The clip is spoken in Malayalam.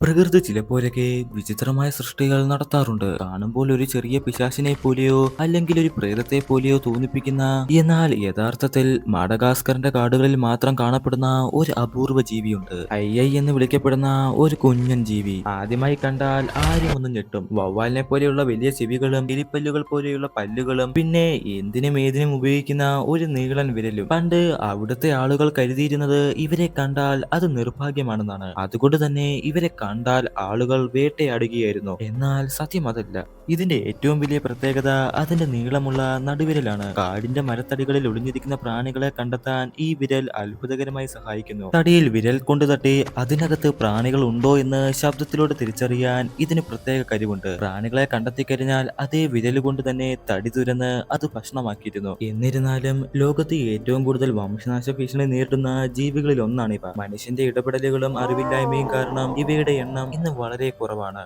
പ്രകൃതി ചിലപ്പോഴൊക്കെ വിചിത്രമായ സൃഷ്ടികൾ നടത്താറുണ്ട്. കാണുമ്പോൾ ഒരു ചെറിയ പിശാചിനെ പോലെയോ അല്ലെങ്കിൽ ഒരു പ്രേതത്തെ പോലെയോ തോന്നിപ്പിക്കുന്ന, എന്നാൽ യഥാർത്ഥത്തിൽ മാഡഗാസ്കറിന്റെ കാടുകളിൽ മാത്രം കാണപ്പെടുന്ന ഒരു അപൂർവ ജീവിയുണ്ട്. ഐ എന്ന് വിളിക്കപ്പെടുന്ന ഒരു കുഞ്ഞൻ ജീവി. ആദ്യമായി കണ്ടാൽ ആരും ഒന്ന് ഞെട്ടും. വവ്വാലിനെ പോലെയുള്ള വലിയ ചെവികളും എലിപ്പല്ലുകൾ പോലെയുള്ള പല്ലുകളും പിന്നെ എന്തിനും ഏതിനും ഉപയോഗിക്കുന്ന ഒരു നീളൻ വിരലും. പണ്ട് അവിടുത്തെ ആളുകൾ കരുതിയിരുന്നത് ഇവരെ കണ്ടാൽ അത് നിർഭാഗ്യമാണെന്നാണ്. അതുകൊണ്ട് തന്നെ ഇവരെ കണ്ടാൽ ആളുകൾ വേട്ടയാടുകയായിരുന്നു. എന്നാൽ സത്യം അതല്ല. ഇതിന്റെ ഏറ്റവും വലിയ പ്രത്യേകത അതിന്റെ നീളമുള്ള നടുവിരലാണ്. കാടിന്റെ മരത്തടികളിൽ ഒളിഞ്ഞിരിക്കുന്ന പ്രാണികളെ കണ്ടെത്താൻ ഈ വിരൽ അത്ഭുതകരമായി സഹായിക്കുന്നു. തടിയിൽ വിരൽ കൊണ്ട് തട്ടി അതിനകത്ത് പ്രാണികൾ ഉണ്ടോ എന്ന് ശബ്ദത്തിലൂടെ തിരിച്ചറിയാൻ ഇതിന് പ്രത്യേക കഴിവുണ്ട്. പ്രാണികളെ കണ്ടെത്തിക്കഴിഞ്ഞാൽ അതേ വിരൽ കൊണ്ട് തന്നെ തടി തുരന്ന് അത് ഭക്ഷണമാക്കിയിരുന്നു. എന്നിരുന്നാലും ലോകത്ത് ഏറ്റവും കൂടുതൽ വംശനാശ ഭീഷണി നേരിടുന്ന ജീവികളിൽ ഒന്നാണിവ. മനുഷ്യന്റെ ഇടപെടലുകളും അറിവില്ലായ്മയും കാരണം ഇവയുടെ എണ്ണം ഇന്ന് വളരെ കുറവാണ്.